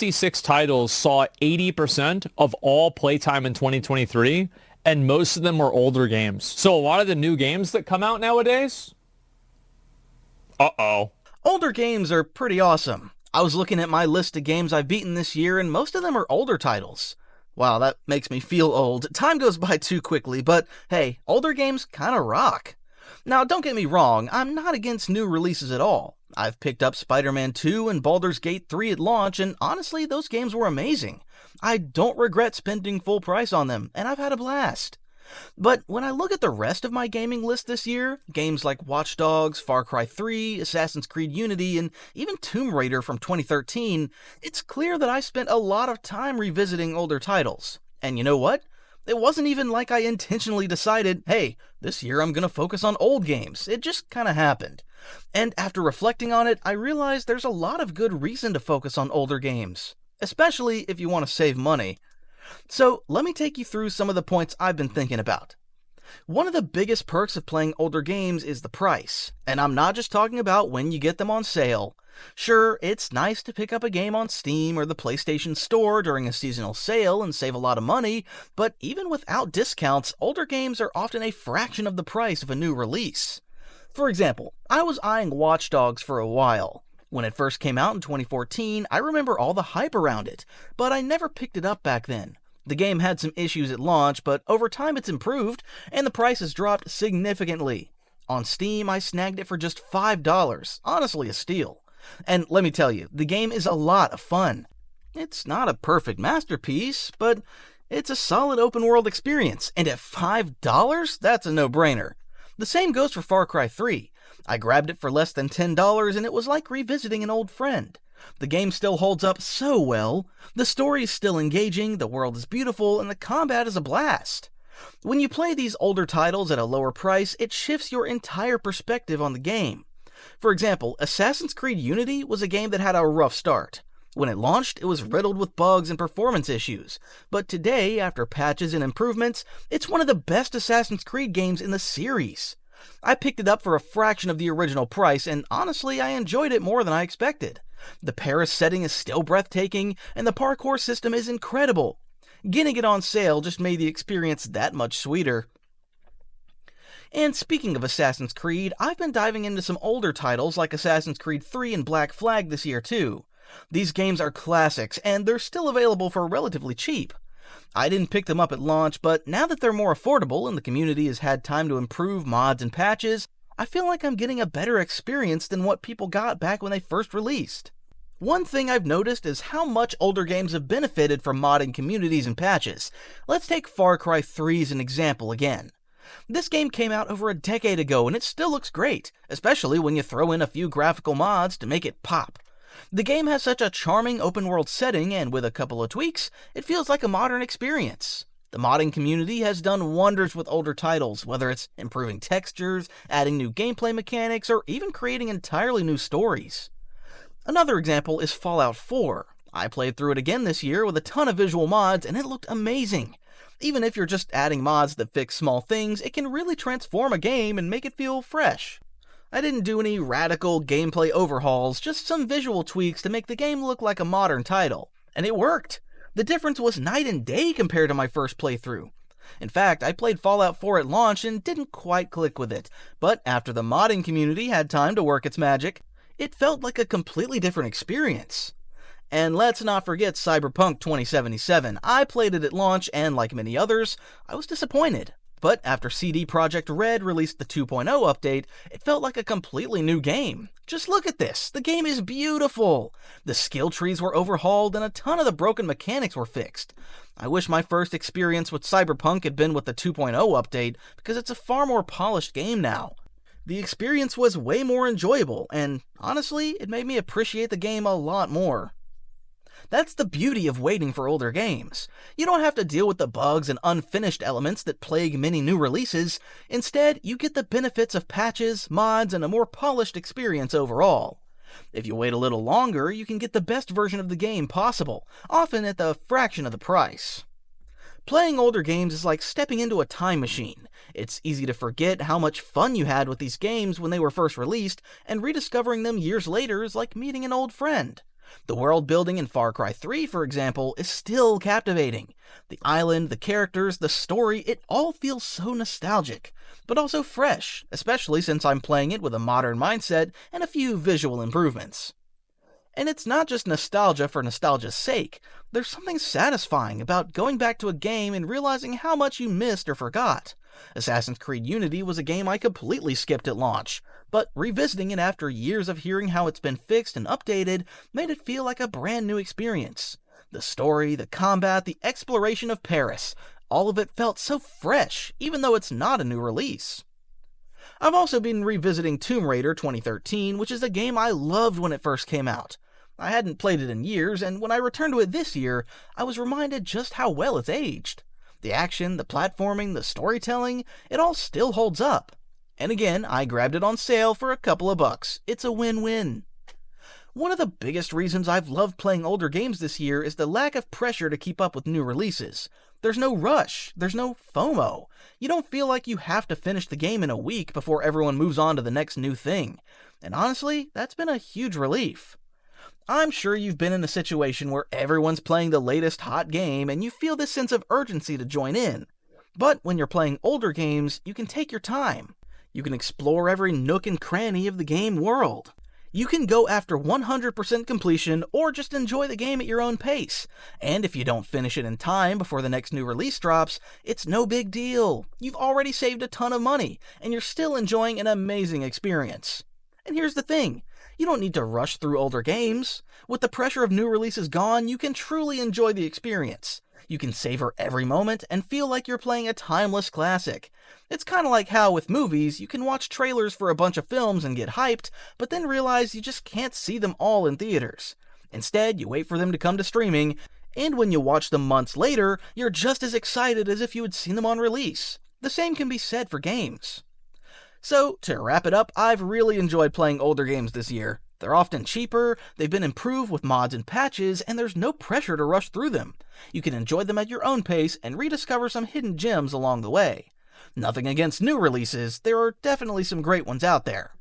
56 titles saw 80% of all playtime in 2023, and most of them were older games. So a lot of the new games that come out nowadays, uh-oh. Older games are pretty awesome. I was looking at my list of games I've beaten this year, and most of them are older titles. Wow, that makes me feel old. Time goes by too quickly, but hey, older games kinda rock. Now, don't get me wrong, I'm not against new releases at all. I've picked up Spider-Man 2 and Baldur's Gate 3 at launch, and honestly, those games were amazing. I don't regret spending full price on them, and I've had a blast. But when I look at the rest of my gaming list this year, games like Watch Dogs, Far Cry 3, Assassin's Creed Unity, and even Tomb Raider from 2013, it's clear that I spent a lot of time revisiting older titles. And you know what? It wasn't even like I intentionally decided, hey, this year I'm gonna focus on old games. It just kinda happened. And after reflecting on it, I realized there's a lot of good reason to focus on older games, especially if you want to save money. So let me take you through some of the points I've been thinking about. One of the biggest perks of playing older games is the price, and I'm not just talking about when you get them on sale. Sure, it's nice to pick up a game on Steam or the PlayStation Store during a seasonal sale and save a lot of money, but even without discounts, older games are often a fraction of the price of a new release. For example, I was eyeing Watch Dogs for a while. When it first came out in 2014, I remember all the hype around it, but I never picked it up back then. The game had some issues at launch, but over time it's improved, and the price has dropped significantly. On Steam, I snagged it for just $5, honestly a steal. And let me tell you, the game is a lot of fun. It's not a perfect masterpiece, but it's a solid open world experience, and at $5, that's a no-brainer. The same goes for Far Cry 3. I grabbed it for less than $10, and it was like revisiting an old friend. The game still holds up so well, the story is still engaging, the world is beautiful, and the combat is a blast. When you play these older titles at a lower price, it shifts your entire perspective on the game. For example, Assassin's Creed Unity was a game that had a rough start. When it launched, it was riddled with bugs and performance issues, but today, after patches and improvements, it's one of the best Assassin's Creed games in the series. I picked it up for a fraction of the original price, and honestly, I enjoyed it more than I expected. The Paris setting is still breathtaking, and the parkour system is incredible. Getting it on sale just made the experience that much sweeter. And speaking of Assassin's Creed, I've been diving into some older titles like Assassin's Creed 3 and Black Flag this year too. These games are classics, and they're still available for relatively cheap. I didn't pick them up at launch, but now that they're more affordable and the community has had time to improve mods and patches, I feel like I'm getting a better experience than what people got back when they first released. One thing I've noticed is how much older games have benefited from modding communities and patches. Let's take Far Cry 3 as an example again. This game came out over a decade ago and it still looks great, especially when you throw in a few graphical mods to make it pop. The game has such a charming open world setting, and with a couple of tweaks, it feels like a modern experience. The modding community has done wonders with older titles, whether it's improving textures, adding new gameplay mechanics, or even creating entirely new stories. Another example is Fallout 4. I played through it again this year with a ton of visual mods, and it looked amazing. Even if you're just adding mods that fix small things, it can really transform a game and make it feel fresh. I didn't do any radical gameplay overhauls, just some visual tweaks to make the game look like a modern title. And it worked! The difference was night and day compared to my first playthrough. In fact, I played Fallout 4 at launch and didn't quite click with it, but after the modding community had time to work its magic, it felt like a completely different experience. And let's not forget Cyberpunk 2077. I played it at launch, and like many others, I was disappointed. But after CD Projekt Red released the 2.0 update, it felt like a completely new game. Just look at this, the game is beautiful! The skill trees were overhauled and a ton of the broken mechanics were fixed. I wish my first experience with Cyberpunk had been with the 2.0 update, because it's a far more polished game now. The experience was way more enjoyable, and honestly, it made me appreciate the game a lot more. That's the beauty of waiting for older games. You don't have to deal with the bugs and unfinished elements that plague many new releases. Instead, you get the benefits of patches, mods, and a more polished experience overall. If you wait a little longer, you can get the best version of the game possible, often at the fraction of the price. Playing older games is like stepping into a time machine. It's easy to forget how much fun you had with these games when they were first released, and rediscovering them years later is like meeting an old friend. The world building in Far Cry 3, for example, is still captivating. The island, the characters, the story, it all feels so nostalgic, but also fresh, especially since I'm playing it with a modern mindset and a few visual improvements. And it's not just nostalgia for nostalgia's sake. There's something satisfying about going back to a game and realizing how much you missed or forgot. Assassin's Creed Unity was a game I completely skipped at launch, but revisiting it after years of hearing how it's been fixed and updated made it feel like a brand new experience. The story, the combat, the exploration of Paris, all of it felt so fresh, even though it's not a new release. I've also been revisiting Tomb Raider 2013, which is a game I loved when it first came out. I hadn't played it in years, and when I returned to it this year, I was reminded just how well it's aged. The action, the platforming, the storytelling, it all still holds up. And again, I grabbed it on sale for a couple of bucks. It's a win-win. One of the biggest reasons I've loved playing older games this year is the lack of pressure to keep up with new releases. There's no rush, there's no FOMO. You don't feel like you have to finish the game in a week before everyone moves on to the next new thing. And honestly, that's been a huge relief. I'm sure you've been in a situation where everyone's playing the latest hot game and you feel this sense of urgency to join in. But when you're playing older games, you can take your time. You can explore every nook and cranny of the game world. You can go after 100% completion or just enjoy the game at your own pace. And if you don't finish it in time before the next new release drops, it's no big deal. You've already saved a ton of money, and you're still enjoying an amazing experience. And here's the thing, you don't need to rush through older games. With the pressure of new releases gone, you can truly enjoy the experience. You can savor every moment and feel like you're playing a timeless classic. It's kind of like how with movies, you can watch trailers for a bunch of films and get hyped, but then realize you just can't see them all in theaters. Instead, you wait for them to come to streaming, and when you watch them months later, you're just as excited as if you had seen them on release. The same can be said for games. So, to wrap it up, I've really enjoyed playing older games this year. They're often cheaper, they've been improved with mods and patches, and there's no pressure to rush through them. You can enjoy them at your own pace and rediscover some hidden gems along the way. Nothing against new releases, there are definitely some great ones out there.